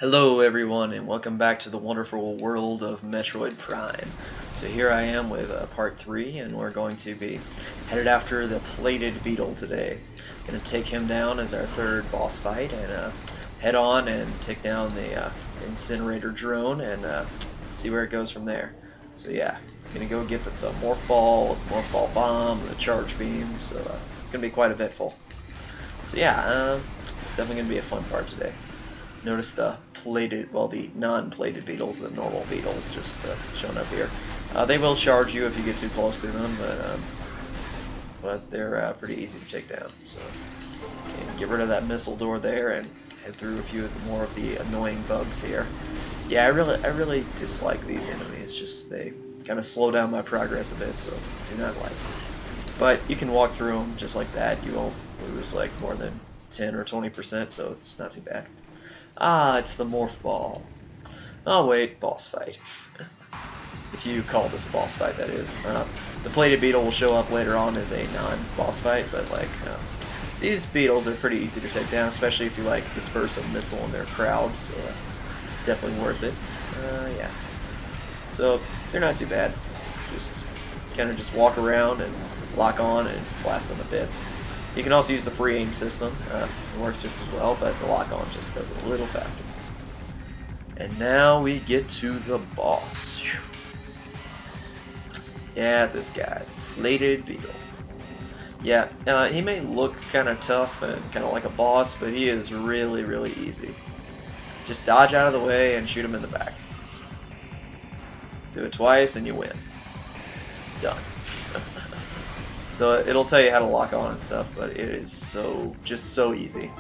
Hello everyone and welcome back to the wonderful world of Metroid Prime. So here I am with part 3 and we're going to be headed after the Plated Beetle today. Gonna take him down as our third boss fight and head on and take down the incinerator drone and see where it goes from there. So yeah, gonna go get the morph ball bomb, the charge beam, so it's gonna be quite eventful. So yeah, it's definitely gonna be a fun part today. Notice the the non-plated beetles, the normal beetles, just showing up here. They will charge you if you get too close to them, but they're pretty easy to take down. So okay, get rid of that missile door there and head through a few more of the annoying bugs here. Yeah, I really dislike these enemies. Just they kind of slow down my progress a bit, so do not like. But you can walk through them just like that. You won't lose like more than 10 or 20%, so it's not too bad. Ah, it's the morph ball. Oh wait, boss fight. If you call this a boss fight, that is. The plated beetle will show up later on as a non-boss fight, but these beetles are pretty easy to take down, especially if you like disperse a missile in their crowd. So it's definitely worth it. Yeah. So they're not too bad. Just kind of just walk around and lock on and blast them to bits. You can also use the free aim system. It works just as well, but the lock-on just does it a little faster. And now we get to the boss. Whew. Yeah, this guy, Plated Beetle. Yeah, he may look kind of tough and kind of like a boss, but he is really easy. Just dodge out of the way and shoot him in the back. Do it twice and you win. Done. So it'll tell you how to lock on and stuff, but it is just so easy.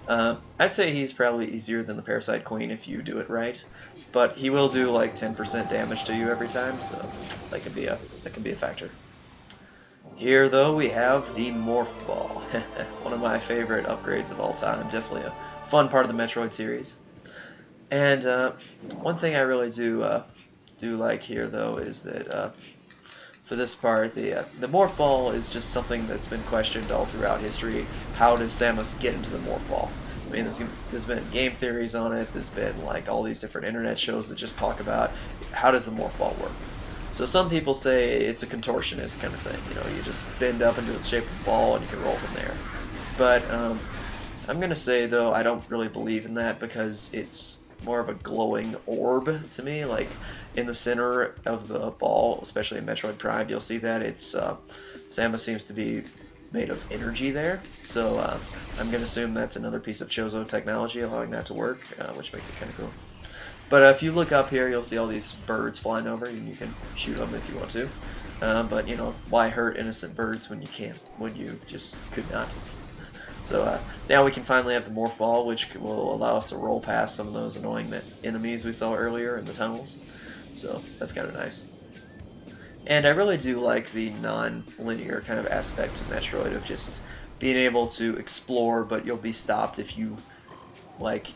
I'd say he's probably easier than the Parasite Queen if you do it right, but he will do like 10% damage to you every time, so that can be a factor. Here though we have the Morph Ball, one of my favorite upgrades of all time. Definitely a fun part of the Metroid series. And one thing I really do like here though is that. For this part, the morph ball is just something that's been questioned all throughout history. How does Samus get into the morph ball? I mean, there's been game theories on it. There's been like all these different internet shows that just talk about how does the morph ball work. So some people say it's a contortionist kind of thing. You know, you just bend up into the shape of the ball and you can roll from there. But I'm gonna say though I don't really believe in that because it's more of a glowing orb to me. Like in the center of the ball, especially in Metroid Prime, you'll see that it's Samus seems to be made of energy there. So I'm gonna assume that's another piece of Chozo technology allowing that to work, which makes it kind of cool. But if you look up here, you'll see all these birds flying over, and you can shoot them if you want to. But you know, why hurt innocent birds when you just could not? So now we can finally have the morph ball, which will allow us to roll past some of those annoying enemies we saw earlier in the tunnels. So that's kind of nice. And I really do like the non-linear kind of aspect to Metroid of just being able to explore, but you'll be stopped if you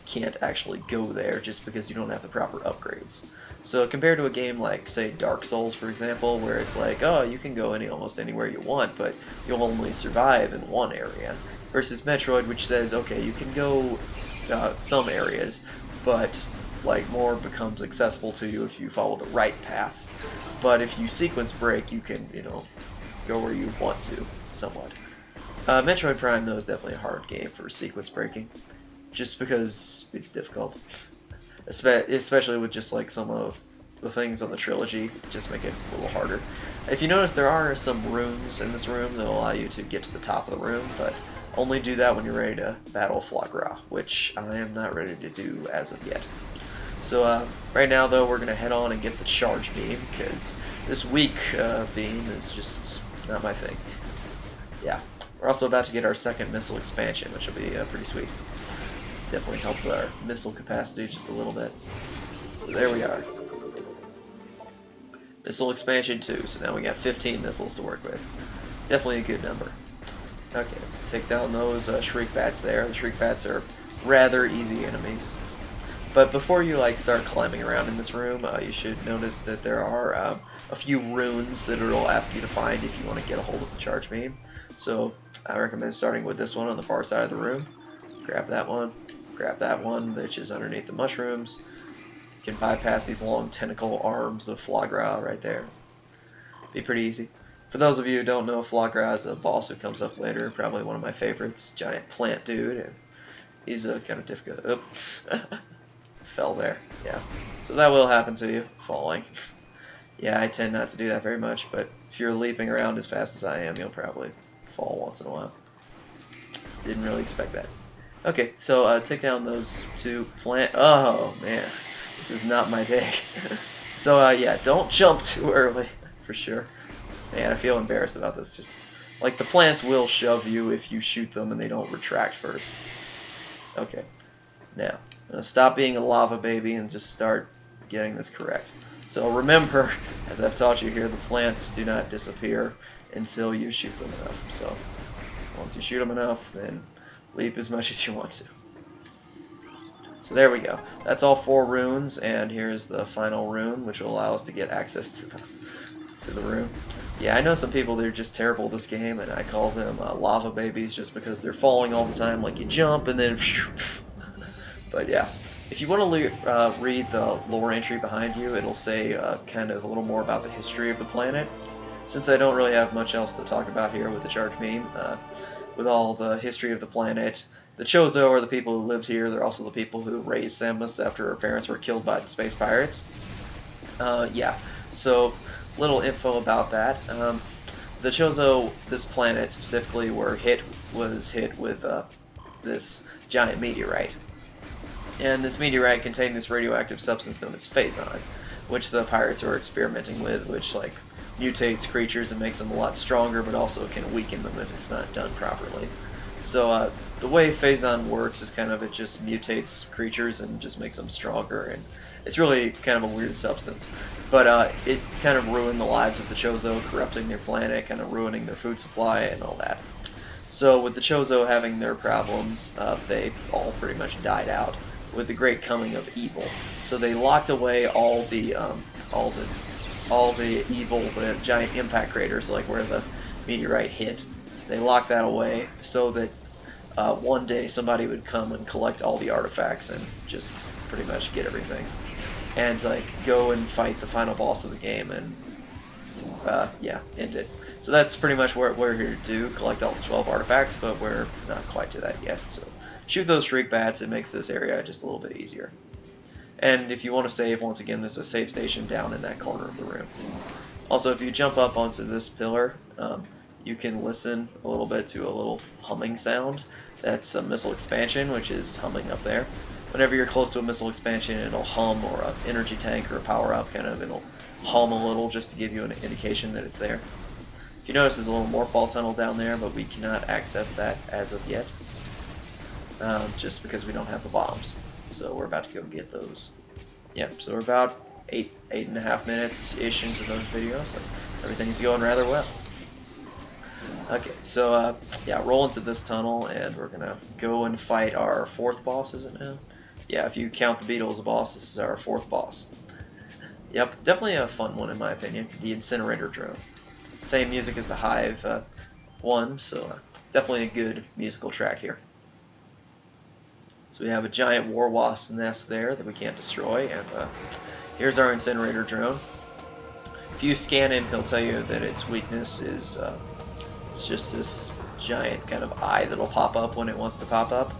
can't actually go there just because you don't have the proper upgrades. So compared to a game like, say, Dark Souls, for example, where it's like, oh, you can go almost anywhere you want, but you'll only survive in one area, versus Metroid, which says, okay, you can go some areas, but more becomes accessible to you if you follow the right path. But if you sequence break, you can, go where you want to, somewhat. Metroid Prime, though, is definitely a hard game for sequence breaking, just because it's difficult. Especially with just some of the things on the trilogy, just make it a little harder. If you notice, there are some runes in this room that allow you to get to the top of the room, but only do that when you're ready to battle Flagra, which I am not ready to do as of yet. So right now, though, we're going to head on and get the charge beam, because this weak beam is just not my thing. Yeah, we're also about to get our second missile expansion, which will be pretty sweet. Definitely help our missile capacity just a little bit. So there we are. Missile expansion 2, so now we got 15 missiles to work with. Definitely a good number. Okay, let's take down those Shriek Bats there. The Shriek Bats are rather easy enemies. But before you start climbing around in this room, you should notice that there are a few runes that it'll ask you to find if you want to get a hold of the charge beam. So I recommend starting with this one on the far side of the room. Grab that one. grab that one, which is underneath the mushrooms. You can bypass these long tentacle arms of foie gras right there. Be pretty easy. For those of you who don't know, foie gras is a boss who comes up later, probably one of my favorites, giant plant dude, and he's kind of difficult. Oop. Fell there, yeah. So that will happen to you, falling. Yeah, I tend not to do that very much, but if you're leaping around as fast as I am, you'll probably fall once in a while. Didn't really expect that. Okay, so take down those two plant. Oh man, this is not my day. So yeah, don't jump too early, for sure. Man, I feel embarrassed about this. Just like the plants will shove you if you shoot them and they don't retract first. Okay, now I'm gonna stop being a lava baby and just start getting this correct. So remember, as I've taught you here, the plants do not disappear until you shoot them enough. So once you shoot them enough, then leap as much as you want to. So there we go. That's all 4 runes, and here's the final rune, which will allow us to get access to the room. Yeah, I know some people that are just terrible at this game, and I call them lava babies just because they're falling all the time. Like you jump and then but yeah, if you want to read the lore entry behind you, it'll say kind of a little more about the history of the planet. Since I don't really have much else to talk about here with the charge beam, with all the history of the planet, the Chozo are the people who lived here. They're also the people who raised Samus after her parents were killed by the space pirates. Yeah, so little info about that. The Chozo, this planet specifically, was hit with this giant meteorite. And this meteorite contained this radioactive substance known as phazon, which the pirates were experimenting with, which like mutates creatures and makes them a lot stronger, but also can weaken them if it's not done properly. So the way phazon works is kind of it just mutates creatures and just makes them stronger, and it's really kind of a weird substance. But it kind of ruined the lives of the Chozo, corrupting their planet, kind of ruining their food supply and all that. So with the Chozo having their problems, they all pretty much died out with the great coming of evil. So they locked away all the evil, the giant impact craters, like where the meteorite hit. They locked that away so that one day somebody would come and collect all the artifacts and just pretty much get everything, and like go and fight the final boss of the game and yeah, end it. So that's pretty much what we're here to do, collect all the 12 artifacts, but we're not quite to that yet. So shoot those shriek bats, it makes this area just a little bit easier. And if you want to save, once again, there's a save station down in that corner of the room. Also, if you jump up onto this pillar, you can listen a little bit to a little humming sound. That's a missile expansion, which is humming up there. Whenever you're close to a missile expansion, it'll hum, or an energy tank or a power-up, kind of, it'll hum a little just to give you an indication that it's there. If you notice, there's a little morphball tunnel down there, but we cannot access that as of yet, just because we don't have the bombs. So we're about to go get those. Yeah, so we're about 8.5 minutes-ish into the video, so everything's going rather well. Okay, so yeah, roll into this tunnel, and we're gonna go and fight our 4th boss, is it now? Yeah, if you count the beetle as a boss, this is our 4th boss. Yep, definitely a fun one in my opinion, the incinerator drone. Same music as the Hive one, so definitely a good musical track here. So we have a giant war wasp nest there that we can't destroy, and here's our incinerator drone. If you scan him, he'll tell you that its weakness is it's just this giant kind of eye that'll pop up when it wants to pop up.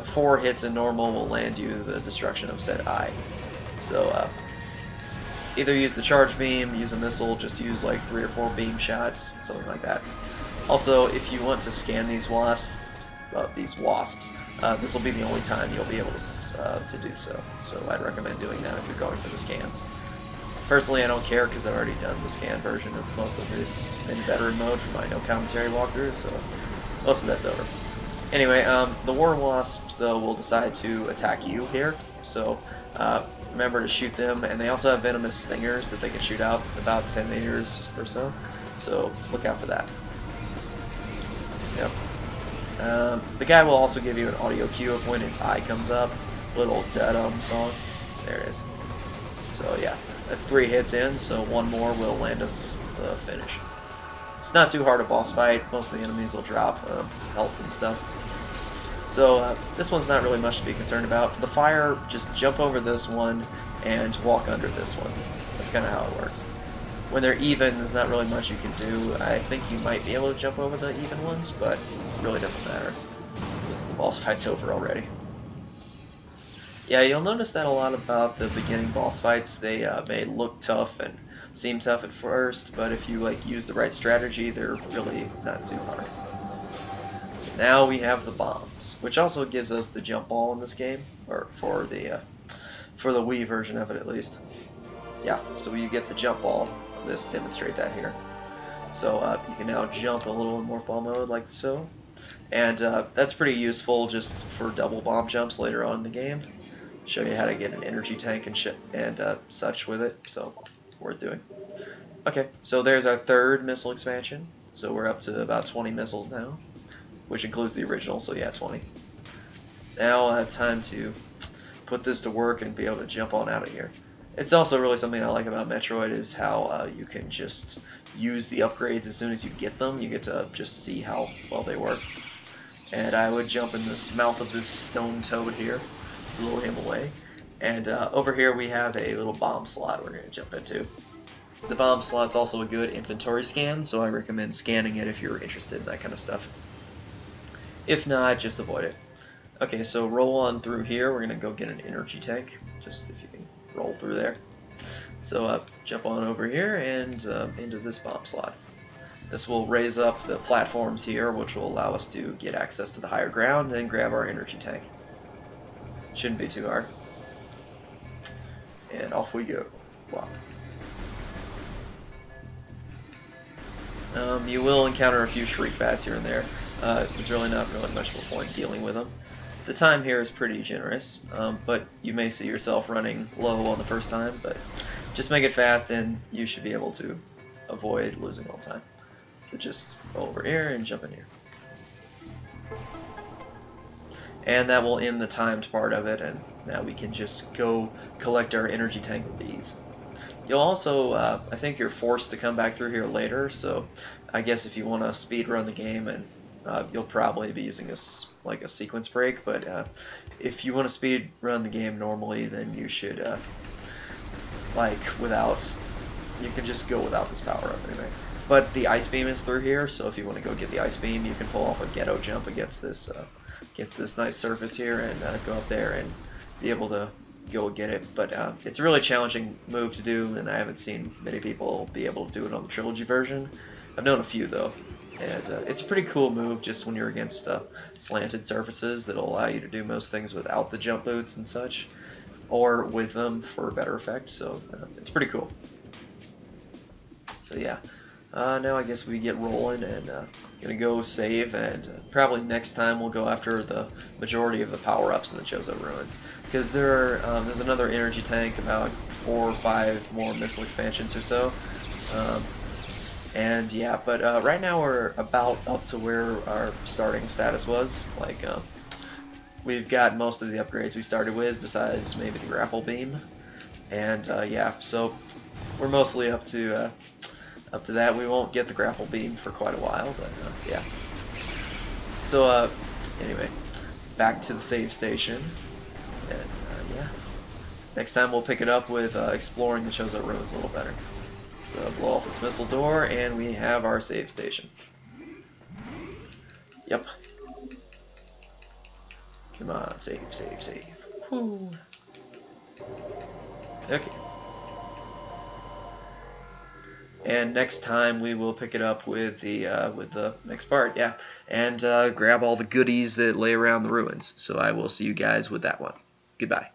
4 hits in normal will land you the destruction of said eye. So either use the charge beam, use a missile, just use like 3 or 4 beam shots, something like that. Also, if you want to scan these wasps, this will be the only time you'll be able to do so. So I'd recommend doing that if you're going for the scans. Personally, I don't care because I've already done the scan version of most of this in veteran mode for my no commentary walkthrough, so most of that's over. Anyway, the war wasps though will decide to attack you here, so remember to shoot them, and they also have venomous stingers that they can shoot out about 10 meters or so, so look out for that. Yep. The guy will also give you an audio cue of when his eye comes up, little da-dum song. There it is. So yeah, that's 3 hits in, so 1 more will land us the finish. It's not too hard a boss fight. Most of the enemies will drop health and stuff. So this one's not really much to be concerned about. For the fire, just jump over this one and walk under this one. That's kind of how it works. When they're even, there's not really much you can do. I think you might be able to jump over the even ones, but it really doesn't matter, since the boss fight's over already. Yeah, you'll notice that a lot about the beginning boss fights. They may look tough and seem tough at first, but if you use the right strategy, they're really not too hard. So now we have the bombs, which also gives us the jump ball in this game, or for the Wii version of it at least. Yeah, so you get the jump ball. Let's demonstrate that here. So you can now jump a little in Morph Ball mode like so, and that's pretty useful just for double bomb jumps later on in the game. Show you how to get an energy tank and such with it, so worth doing. Okay, so there's our third missile expansion. So we're up to about 20 missiles now, which includes the original, so yeah, 20. Now time to put this to work and be able to jump on out of here. It's also really something I like about Metroid is how you can just use the upgrades as soon as you get them. You get to just see how well they work. And I would jump in the mouth of this stone toad here, lure him away. And over here we have a little bomb slot we're going to jump into. The bomb slot's also a good inventory scan, so I recommend scanning it if you're interested in that kind of stuff. If not, just avoid it. Okay, so roll on through here. We're going to go get an energy tank, just if you can roll through there. So jump on over here and into this bomb slot. This will raise up the platforms here, which will allow us to get access to the higher ground and grab our energy tank. Shouldn't be too hard. And off we go. Wow. You will encounter a few shriek bats here and there. There's really not much of a point dealing with them. The time here is pretty generous, but you may see yourself running low on the first time, but just make it fast and you should be able to avoid losing all the time. So just roll over here and jump in here. And that will end the timed part of it, and now we can just go collect our energy tank with ease. You'll also, I think you're forced to come back through here later, so I guess if you want to speed run the game, and you'll probably be using a sequence break, but if you want to speed run the game normally, then you should, you can just go without this power up anyway. But the ice beam is through here, so if you want to go get the ice beam, you can pull off a ghetto jump against this nice surface here and go up there and be able to go get it. But it's a really challenging move to do, and I haven't seen many people be able to do it on the trilogy version. I've known a few though, and it's a pretty cool move just when you're against slanted surfaces that'll allow you to do most things without the jump boots and such, or with them for better effect. So it's pretty cool. So yeah. Now I guess we get rolling and gonna go save, and probably next time we'll go after the majority of the power-ups in the Chozo Ruins, because there's another energy tank, about 4 or 5 more missile expansions or so, and yeah. But right now we're about up to where our starting status was. We've got most of the upgrades we started with, besides maybe the grapple beam, and yeah. So we're mostly up to that. We won't get the grapple beam for quite a while, but yeah. So anyway, back to the save station, and yeah. Next time we'll pick it up with exploring the Chozo Ruins a little better. So blow off this missile door, and we have our save station. Yep. Come on, save. Whoo. Okay. And next time we will pick it up with the next part, yeah, and grab all the goodies that lay around the ruins. So I will see you guys with that one. Goodbye.